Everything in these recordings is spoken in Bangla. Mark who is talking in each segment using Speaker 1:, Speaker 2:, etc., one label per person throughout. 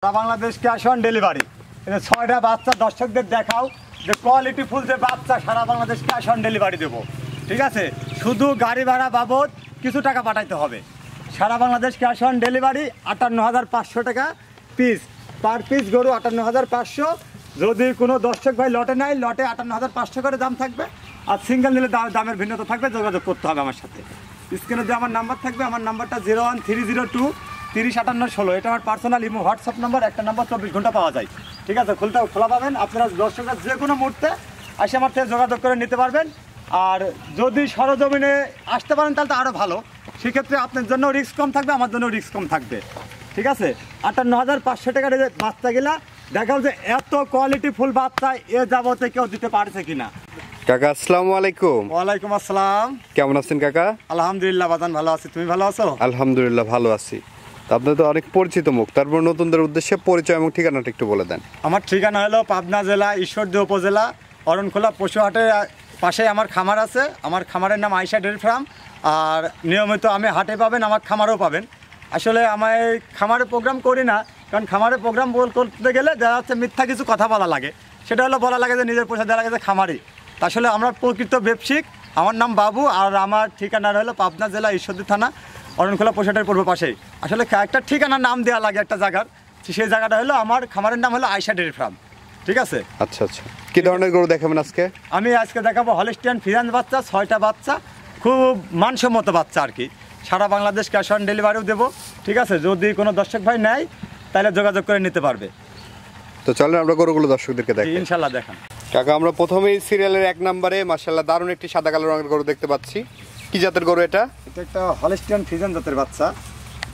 Speaker 1: Sara Bangladesh cash on delivery. ছয়টা বাচ্চা দর্শকদের দেখাও যে কোয়ালিটি ফুল যে বাচ্চা সারা বাংলাদেশ ক্যাশ অন ডেলিভারি দেবো, ঠিক আছে। শুধু গাড়ি ভাড়া বাবদ কিছু টাকা পাঠাইতে হবে। সারা বাংলাদেশ ক্যাশ অন ডেলিভারি। 58,500 টাকা পিস, পার পিস গরু 58,500। যদি কোনো দর্শক ভাই লটে নেয়, লটে 58,500 করে দাম থাকবে। আর সিঙ্গেল নিলে দামের ভিন্নতা থাকবে, যোগাযোগ করতে হবে আমার সাথে। স্ক্রিনে যে আমার নাম্বার থাকবে, আমার নাম্বারটা 01302 305816। এটা আমার পার্সোনাল ইমো হোয়াটসঅ্যাপ নাম্বার। একটা নাম্বার 24 ঘন্টা পাওয়া যায়, ঠিক আছে। খোলা পাবেন। আপনারা দর্শকরা যে কোনো মুহূর্তে এসে আমার থেকে যোগাযোগ করে নিতে পারবেন। আর যদি সরজমিনে আসতে পারেন তাহলে তো আরও ভালো। সেক্ষেত্রে আপনার জন্য রিস্ক কম থাকবে, আমার জন্য রিস্ক কম থাকবে, ঠিক আছে। 58,500 টাকার এই যে বাচ্চাগুলা দেখাও যে এত কোয়ালিটি ফুল বাচ্চা এ যাবতে কেউ দিতে পারছে কিনা।
Speaker 2: কাকা আসসালামু আলাইকুম।
Speaker 1: ওয়ালাইকুম আসসালাম।
Speaker 2: কেমন আছেন কাকা?
Speaker 1: আলহামদুলিল্লাহ বাজান, ভালো আছি। তুমি ভালো আছো?
Speaker 2: আলহামদুলিল্লাহ ভালো আছি। আপনি তো অনেক পরিচিত মুখ, তারপর নতুনদের উদ্দেশ্যে পরিচয় এবং ঠিকানাটা একটু বলে দেন।
Speaker 1: আমার ঠিকানা হলো পাবনা জেলা ঈশ্বরদী উপজেলা অরণখোলা পশুহাটের পাশে আমার খামার আছে। আমার খামারের নাম আয়েশা ডেয়ারি ফার্ম। আর নিয়মিত আমি হাটে পাবেন, আমার খামারও পাবেন। আসলে আমার এই খামারে প্রোগ্রাম করি না, কারণ খামারে প্রোগ্রাম করতে গেলে দেখা যাচ্ছে মিথ্যা কিছু কথা বলা লাগে। সেটা হলো বলা লাগে যে নিজের পয়সা দেওয়া লাগে যে খামারি। আসলে আমরা প্রকৃত ব্যবসায়িক। আমার নাম বাবু, আর আমার ঠিকানা হলো পাবনা জেলা ঈশ্বরদী থানা অরণখোলা পশুহাটের পূর্ব পাশেই। আসলে একটা ঠিকানার নাম দেওয়া লাগে একটা জায়গার, সেই জায়গাটা হলো আমার খামারের নাম হলো আয়েশা ডেয়ারি ফার্ম, ঠিক আছে।
Speaker 2: আচ্ছা আচ্ছা, কি ধরনের গরু দেখাবেন আজকে?
Speaker 1: আমি আজকে দেখাবো হলিস্টিয়ান ফ্রিজিয়ান বাচ্চা, 6টা বাচ্চা, খুব মানসম্মত বাচ্চা আর কি। সারা বাংলাদেশ ক্যাশ অন ডেলিভারিও দেবো, ঠিক আছে। যদি কোনো দর্শক ভাই নেয় তাহলে যোগাযোগ করে নিতে পারবে।
Speaker 2: তো চলেন আমরা গরুগুলো দর্শকদেরকে দেখাই।
Speaker 1: ইনশাল্লাহ দেখান।
Speaker 2: কাকা আমরা প্রথমেই সিরিয়ালের 1 নম্বরে মাশাআল্লাহ দারুণ একটি সাদা কালো রঙের গরু দেখতে পাচ্ছি। কি জাতের গরু এটা?
Speaker 1: এটা একটা হলিস্টিয়ান ফ্রিজিয়ান জাতের বাচ্চা,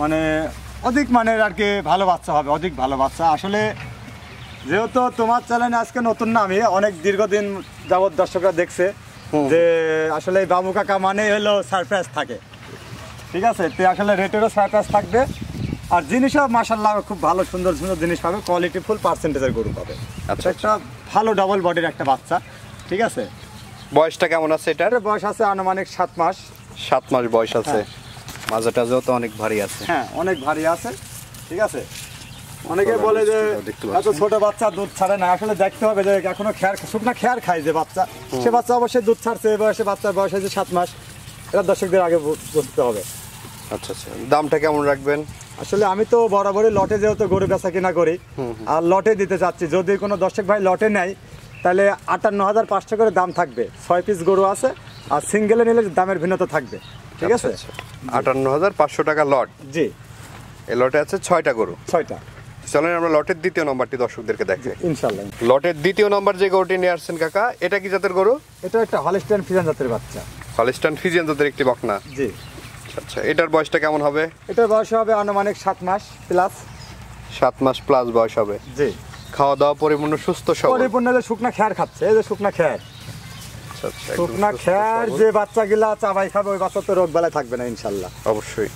Speaker 1: মানে অধিক মানের আর কি, ভালো বাচ্চা হবে, অধিক ভালো বাচ্চা। আসলে যেহেতু তোমার চ্যানেলে আজকে নতুন না, আমি অনেক দীর্ঘদিন যাবৎ দর্শকরা দেখছে যে আসলে বাবু কাকা মানে হলো সারপ্রাইজ থাকে, ঠিক আছে। তো আসলে রেটেরও সারপ্রাইজ থাকবে, আর জিনিসও মাশাআল্লাহ খুব ভালো সুন্দর সুন্দর জিনিস পাবে, কোয়ালিটি ফুল পার্সেন্টেজের গরু পাবে।
Speaker 2: আচ্ছা,
Speaker 1: একটা ভালো ডাবল বডির একটা বাচ্চা, ঠিক আছে।
Speaker 2: বয়সটা কেমন আছে এটার?
Speaker 1: বয়স আছে আনুমানিক 7 মাস।
Speaker 2: 7 মাস বয়স আছে। মাজাটাও তো অনেক ভারী আছে।
Speaker 1: হ্যাঁ, অনেক ভারী আছে, ঠিক আছে। অনেকে বলে যে এত ছোট বাচ্চা দুধ ছাড়ে না, আসলে দেখতে হবে যে এখনো শুকনা খেয়ার খায় যে বাচ্চা, সে বাচ্চা অবশ্যই দুধ ছাড়ছে। এই বয়সে বাচ্চার বয়স হয়েছে 7 মাস, এটা দর্শকদের আগে বুঝতে হবে।
Speaker 2: আচ্ছা আচ্ছা, দামটা কেমন রাখবেন?
Speaker 1: আসলে আমি তো বরাবরই লটে যেহেতু গরু বেচা কিনা করি, আর লটে দিতে চাচ্ছি। যদি কোনো দর্শক ভাই লটে নেয় তাহলে 58,500 করে দাম থাকবে। 6 পিস গরু আছে, আর সিঙ্গেলে নিলে দামের ভিন্নতা থাকবে, ঠিক আছে।
Speaker 2: 58,500 টাকা লট।
Speaker 1: জি,
Speaker 2: এই লটে আছে 6টা গরু।
Speaker 1: 6টা।
Speaker 2: চলেন আমরা লটের দ্বিতীয় নম্বরটি দর্শকদেরকে দেখাই।
Speaker 1: ইনশাআল্লাহ।
Speaker 2: লটের দ্বিতীয় নম্বর যে গরুটি নিয়ে আসছেন কাকা, এটা কি জাতের গরু?
Speaker 1: এটা একটা হলিস্টিয়ান ফ্রিজিয়ান জাতের বাচ্চা।
Speaker 2: হলিস্টাইন ফ্রিজিয়ান জাতের একটি বকনা।
Speaker 1: জি।
Speaker 2: আচ্ছা, এটার বয়সটা কেমন হবে?
Speaker 1: এটার বয়স হবে আনুমানিক 7 মাস প্লাস।
Speaker 2: 7 মাস প্লাস বয়স হবে।
Speaker 1: জি।
Speaker 2: খাওয়া দাওয়া পরিপূর্ণ সুস্থ সবল।
Speaker 1: পরিপূর্ণ যে শুকনা খেয়ার খাচ্ছে, এই যে শুকনা খেয়ার।
Speaker 2: আচ্ছা আচ্ছা,
Speaker 1: শুকনা খেয়ার যে বাচ্চাগুলা চাবাই খাবে, ওই বাচ্চা তো রোগ বেলায় থাকবে না ইনশাআল্লাহ।
Speaker 2: অবশ্যই।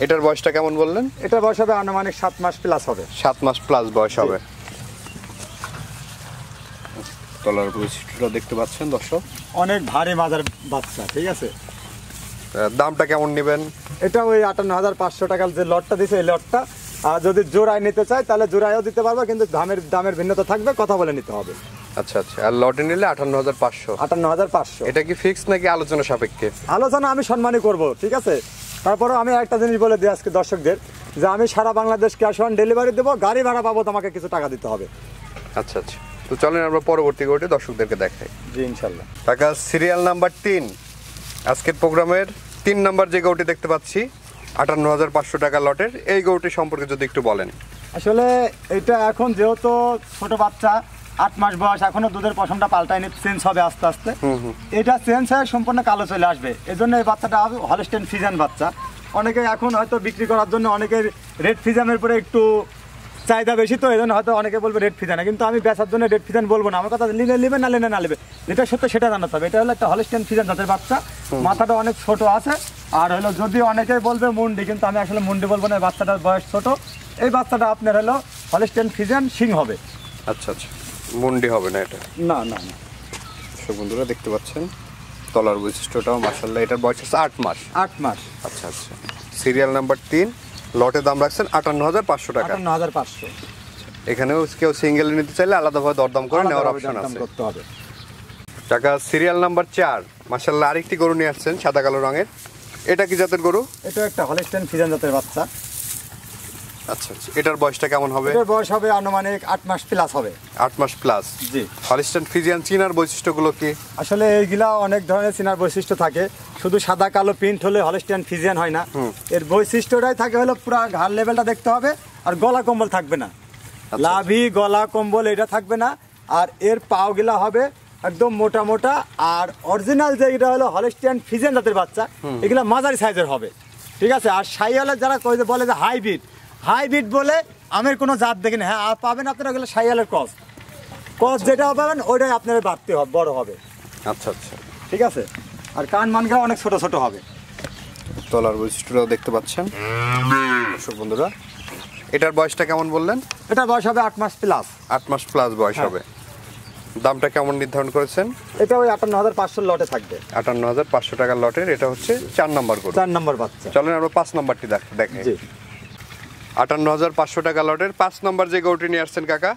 Speaker 2: এটার বয়সটা কেমন বললেন?
Speaker 1: এটার বয়স হবে আনুমানিক 7 মাস প্লাস হবে।
Speaker 2: 7 মাস প্লাস বয়স হবে। তলার বৈশিষ্ট্যটা দেখতে পাচ্ছেন দর্শক,
Speaker 1: অনেক ভারী মাজার বাচ্চা, ঠিক আছে।
Speaker 2: দামটা কেমন নেবেন?
Speaker 1: এটা ওই 58,500 টাকার যে লটটা দিছে, এই লটটা। আর যদি জোড়ায় নিতে চাই তাহলে জোড়ায়ও দিতে পারবো, কিন্তু দামের ভিন্নতা থাকবে, কথা বলে নিতে হবে।
Speaker 2: আচ্ছা আচ্ছা, আর লটে নিলে 58,500।
Speaker 1: 58,500।
Speaker 2: এটা কি ফিক্স নাকি আলোচনা সাপেক্ষে?
Speaker 1: আলোচনা আমি সম্মানই করব, ঠিক আছে। তারপরেও আমি একটা জিনিস বলে দিই আজকে দর্শকদের, যে আমি সারা বাংলাদেশ ক্যাশ অন ডেলিভারি দেবো, গাড়ি ভাড়া বাবদ আমাকে কিছু টাকা দিতে হবে।
Speaker 2: আচ্ছা আচ্ছা, তো চলেন আমরা পরবর্তী গরুটি দর্শকদেরকে দেখাই।
Speaker 1: জি ইনশাল্লাহ।
Speaker 2: টাকা সিরিয়াল নাম্বার 3, আজকের প্রোগ্রামের 3 নাম্বার যে গরুটি দেখতে পাচ্ছি 58,500 টাকা লটের, এই গরুটি সম্পর্কে যদি একটু বলেন।
Speaker 1: আসলে এটা এখন যেহেতু ছোট বাচ্চা, 8 মাস বয়স, এখনো দুধের পশমটা পাল্টায়নি, চেঞ্জ হবে আস্তে আস্তে। এটা চেঞ্জ হয়ে সম্পূর্ণ কালো চলে আসবে, এজন্য এই বাচ্চাটা হলিস্টিয়ান ফ্রিজিয়ান বাচ্চা। অনেকে এখন হয়তো বিক্রি করার জন্য অনেকের রেড ফ্রিজিয়ানের পরে একটু চাহিদা বেশি, তো এই জন্য হয়তো অনেকে বলবে রেড ফ্রিজিয়ান, কিন্তু আমি বেচার জন্য রেড ফ্রিজিয়ান বলবো না। আমার কথা নেবে না নেবে, যেটা সত্য সেটা জানাতে হবে। এটা হলো একটা হলিস্টিয়ান ফ্রিজিয়ান জাতের বাচ্চা, মাথাটা অনেক ছোট আছে। আর হলো যদি অনেকেই বলবে মুন্ডি, কিন্তু আমি আসলে মুন্ডি বলবো না, বাচ্চাটার বয়স ছোট। এই বাচ্চাটা আপনার হলো হলিস্টিয়ান ফ্রিজিয়ান সিং হবে।
Speaker 2: আচ্ছা আচ্ছা, মুন্ডি হবে না এটা?
Speaker 1: না না না।
Speaker 2: দর্শক বন্ধুরা দেখতে পাচ্ছেন তলার বৈশিষ্ট্যটাও মাশাআল্লাহ। এটার বয়স আছে 8 মাস।
Speaker 1: 8 মাস।
Speaker 2: আচ্ছা আচ্ছা, সিরিয়াল নাম্বার 3, লটে দাম রাখছেন 58,500 টাকা।
Speaker 1: 58,500।
Speaker 2: এখানেও কেউ সিঙ্গেল নিতে চাইলে আলাদাভাবে দরদাম করে নেওয়ার অপশন আছে।
Speaker 1: করতে হবে।
Speaker 2: টাকা সিরিয়াল নাম্বার 4, মাশাআল্লাহ আরেকটি গরু নিয়ে আসছেন সাদা কালো রঙের। এটা কি জাতের গরু?
Speaker 1: এটা একটা হলিস্টিয়ান ফ্রিজিয়ান জাতের বাচ্চা।
Speaker 2: আচ্ছা, এটার বয়সটা কেমন হবে?
Speaker 1: এটার বয়স হবে আনুমানিক 8 মাস প্লাস হবে।
Speaker 2: 8 মাস প্লাস।
Speaker 1: জি।
Speaker 2: হলিস্টিয়ান ফ্রিজিয়ান চিনার বৈশিষ্ট্যগুলো কি?
Speaker 1: আসলে এইগুলা অনেক ধরনের চিনার বৈশিষ্ট্য থাকে, শুধু সাদা কালো প্রিন্ট হলে হলিস্টিয়ান ফ্রিজিয়ান হয় না। এর বৈশিষ্ট্যটাই থাকে হলো পুরো ঘাড় লেভেলটা দেখতে হবে, আর গলা কম্বল থাকবে না। লাভি গলা কম্বল এটা থাকবে না। আর এর পাওগুলা হবে একদম মোটা মোটা, আর অরিজিনাল যে এটা হলো হলিস্টিয়ান ফ্রিজিয়ান জাতের বাচ্চা, এগুলা মাঝারি সাইজের হবে। ঠিক আছে। আর শাহিওয়ালের যারা বলে যে হাইব্রিড বলে আমের কোনো জাত দেখেন, হ্যাঁ পাবেন আপনারা ওগুলো শাহিওয়ালের ক্রস যেটা পাবেন ওইটাই আপনার বাড়তে হবে, বড় হবে।
Speaker 2: আচ্ছা আচ্ছা,
Speaker 1: ঠিক আছে। আর কান মানগুলো অনেক ছোট ছোট হবে।
Speaker 2: তলার বৈশিষ্ট্যটাও দেখতে পাচ্ছেন দর্শক বন্ধুরা। এটার বয়সটা কেমন বললেন?
Speaker 1: এটার বয়স হবে 8 মাস প্লাস।
Speaker 2: 8 মাস প্লাস বয়স হবে। দামটা কেমন নির্ধারণ করেছেন?
Speaker 1: এটা ওই 58,500 লটে থাকবে।
Speaker 2: 58,500 টাকার লটের এটা হচ্ছে 4 নাম্বার গরু।
Speaker 1: 4 নম্বর বাচ্চা।
Speaker 2: চলেন আমরা 5 নাম্বারটি দেখেন।
Speaker 1: জি।
Speaker 2: 58,500 টাকা লটের 5 নাম্বার যে গরুটি নিয়ে আসছেন কাকা,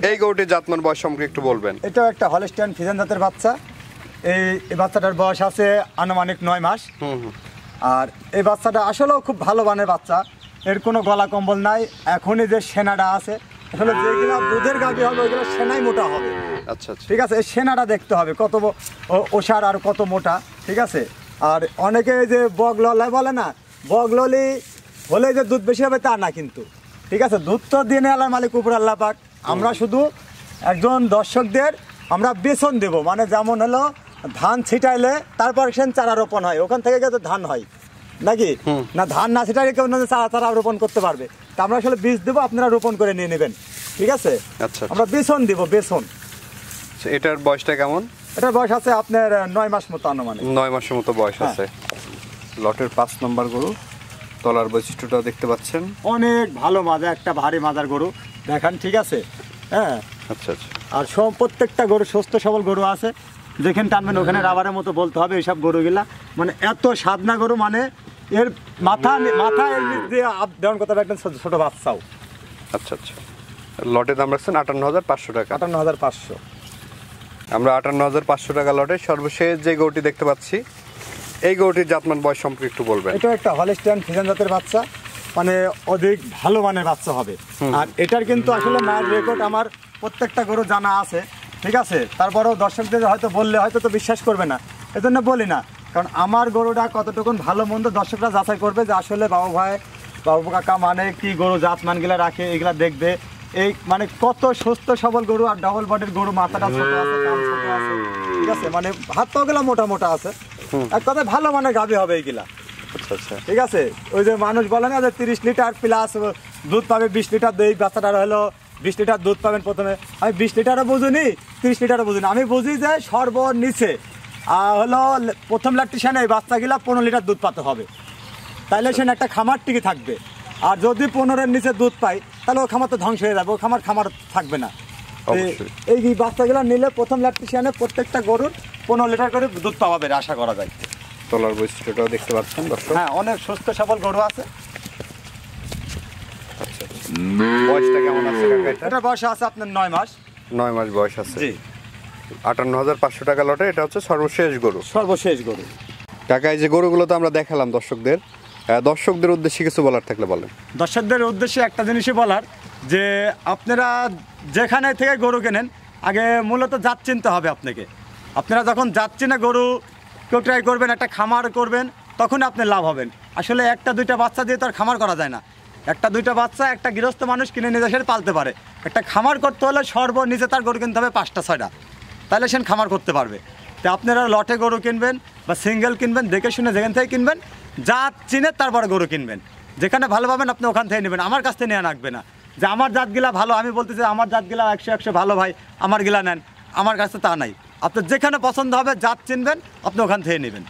Speaker 2: এই গরুটির জাতমান বয়স সম্পর্কে একটু বলবেন।
Speaker 1: এটাও একটা হলিস্টিয়ান ফ্রিজিয়ান জাতের বাচ্চা। এই বাচ্চাটার বয়স আছে আনুমানিক 9 মাস। আর এই বাচ্চাটা আসলেও খুব ভালো মানের বাচ্চা। এর কোনো গলা কম্বল নাই। এখনই যে সেনাটা আছে, আসলে যেগুলো দুধের গাভী হবে ওইগুলো সেনাই মোটা হবে।
Speaker 2: আচ্ছা আচ্ছা,
Speaker 1: ঠিক আছে। এই সেনাটা দেখতে হবে কত ওষার আর কত মোটা। ঠিক আছে। আর অনেকে যে বগললা বলে না, বগললি হলে যে দুধ বেশি হবে তা না কিন্তু। ঠিক আছে। দুধ তো দিনে আল্লাহর মালিক উপর আল্লাহ পাক। আমরা শুধু একজন দর্শকদের আমরা বেসন দেব, মানে যেমন হলো ধান ছিটাইলে তারপর সেন চারা রোপণ হয়, ওখান থেকে কিন্তু ধান হয় নাকি না? ধান না ছিটাইলে কেউ চারা রোপণ করতে পারবে। তা আমরা আসলে বীজ দেবো, আপনারা রোপণ করে নিয়ে নেবেন। ঠিক আছে।
Speaker 2: আচ্ছা,
Speaker 1: আমরা বেসন দিব, বেসন।
Speaker 2: এটার বয়সটা কেমন?
Speaker 1: এটার বয়স আছে আপনার 9 মাস মতো আনুমানিক।
Speaker 2: 9 মাসের মতো বয়স আছে। লটের 5 নম্বর গরু। তলার বৈশিষ্ট্যটাও দেখতে পাচ্ছেন,
Speaker 1: অনেক ভালো মাজা, একটা ভারী মাজার গরু দেখান। ঠিক আছে। হ্যাঁ।
Speaker 2: আচ্ছা আচ্ছা।
Speaker 1: আর প্রত্যেকটা গরু সুস্থ সবল গরু আছে, যেখানে টানবেন ওখানে রাবারের মতো বলতে হবে এইসব গরুগুলা। মানে এত সাদনা গরু, মানে এর মাথা এর নিচ দিয়ে আপ ডাউন করতে হবে একদম ছোট বাচ্চাও।
Speaker 2: আচ্ছা আচ্ছা। লটের দাম রাখছেন 58,500 টাকা।
Speaker 1: 58,500।
Speaker 2: আমরা 58,500 টাকা লটে সর্বশেষ যে গরুটি দেখতে পাচ্ছি, এই গরুটির জাতমান বয়স সম্পর্কে একটু বলবেন।
Speaker 1: এটা একটা হলিস্টিয়ান ফ্রিজিয়ান জাতের বাচ্চা, মানে অধিক ভালো মানের বাচ্চা হবে। আর এটার কিন্তু আসলে মায়ের রেকর্ড আমার প্রত্যেকটা গরু জানা আছে। ঠিক আছে। তারপরেও দর্শকদের হয়তো বললে হয়তো তো বিশ্বাস করবে না, এজন্য বলি না। কারণ আমার গরুটা কতটুকুন ভালো মন্দ দর্শকরা যাচাই করবে, যে আসলে বাবু কাকা মানে কি গরু জাত মানগুলা রাখে, এগুলা দেখবে। এই মানে কত সুস্থ সবল গরু, আর ডবল বডির গরু, মাথাটা ছোট আছে, কান ছোট আছে। ঠিক আছে। মানে হাত পাগুলা মোটা মোটা আছে। এক কথায় ভালো মানের গাভী হবে এইগুলা।
Speaker 2: আচ্ছা আচ্ছা।
Speaker 1: ঠিক আছে। ওই যে মানুষ বলে না যে 30 লিটার প্লাস দুধ পাবে, 20 লিটার দই, বাচ্চাটার হলো 20 লিটার দুধ পাবেন প্রথমে। আমি 20 লিটারও বুঝিনি, 30 লিটারও বুঝিনি। আমি বুঝি যে সর্বনিচে হলো প্রথম ল্যাকটেশনে এই বাচ্চাগুলা 15 লিটার দুধ পাতে হবে, তাইলে সে একটা খামার টিকে থাকবে। আর যদি 15-এর নিচে দুধ পাই, তাহলে ও খামার তো ধ্বংস হয়ে যাবে, ও খামার থাকবে না। এই বাচ্চাগুলো নিলে প্রথম ল্যাকটেশনে প্রত্যেকটা গরুর 15 লিটার করে দুধ পাওয়াবে আশা করা যায়।
Speaker 2: তলার বৈশিষ্ট্যটাও দেখতে পাচ্ছেন দর্শক।
Speaker 1: হ্যাঁ, অনেক সুস্থ সবল গরু আছে।
Speaker 2: বয়সটা কেমন আছে কাকা?
Speaker 1: এটা বয়স আছে আপনার 9 মাস।
Speaker 2: 9 মাস বয়স আছে।
Speaker 1: জি।
Speaker 2: 58,500 টাকা লটে এটা হচ্ছে সর্বশেষ গরু।
Speaker 1: সর্বশেষ গরু।
Speaker 2: কাকা এই যে গরুগুলো তো আমরা দেখালাম দর্শকদের উদ্দেশ্যে কিছু বলার থাকলে বলেন।
Speaker 1: দর্শকদের উদ্দেশ্যে একটা জিনিসই বলার, যে আপনারা যেখানে থেকে গরু কেনেন আগে মূলত জাত চিনতে হবে আপনাকে। আপনারা যখন জাত চিনে গরু কেউ ট্রাই করবেন, একটা খামার করবেন, তখন আপনি লাভ হবেন। আসলে একটা দুইটা বাচ্চা দিয়ে তো আর খামার করা যায় না। একটা দুইটা বাচ্চা একটা গৃহস্থ মানুষ কিনে নিয়ে এসে পালতে পারে। একটা খামার করতে হলে সর্বনিচে তার গরু কিনতে হবে 5টা 6টা, তাহলে সে খামার করতে পারবে। তো আপনারা লটে গরু কিনবেন বা সিঙ্গেল কিনবেন, দেখে শুনে যেখান থেকে কিনবেন, জাত চিনে তারপরে গরু কিনবেন। যেখানে ভালো পাবেন আপনি ওখান থেকে নেবেন, আমার কাছ থেকে নেওয়া লাগবে না। যে আমার জাতগুলা ভালো, আমি বলতে চাই আমার জাতগুলা 100 ভালো ভাই, আমার গিলা নেন, আমার কাছে তা নাই। আপনার যেখানে পছন্দ হবে জাত চিনবেন, আপনি ওখান থেকে নেবেন।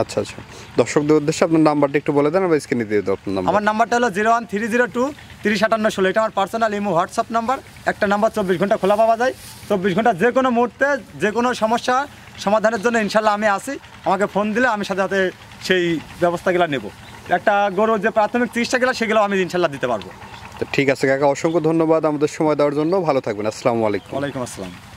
Speaker 2: আচ্ছা আচ্ছা। দর্শকদের উদ্দেশ্যে আপনার নাম্বারটা একটু বলে দেন, স্ক্রিনে দিয়ে দাও আপনার নাম্বার।
Speaker 1: আমার নাম্বারটা হলো 01302 305816। এটা আমার পার্সোনাল ইমো হোয়াটসঅ্যাপ নাম্বার। একটা নাম্বার 24 ঘন্টা খোলা পাওয়া যায়। 24 ঘন্টা যে কোনো মুহূর্তে যে কোনো সমস্যা সমাধানের জন্য ইনশাল্লাহ আমি আসি। আমাকে ফোন দিলে আমি সাথে সাথে সেই ব্যবস্থাগুলো নেব। একটা গরুর যে প্রাথমিক চিকিৎসাগুলো সেগুলো আমি ইনশাল্লাহ দিতে পারবো।
Speaker 2: তো ঠিক আছে কাকা, অসংখ্য ধন্যবাদ আমাদের সময় দেওয়ার জন্য। ভালো থাকবেন। আসসালামু আলাইকুম।
Speaker 1: ওয়ালাইকুম আসসালাম।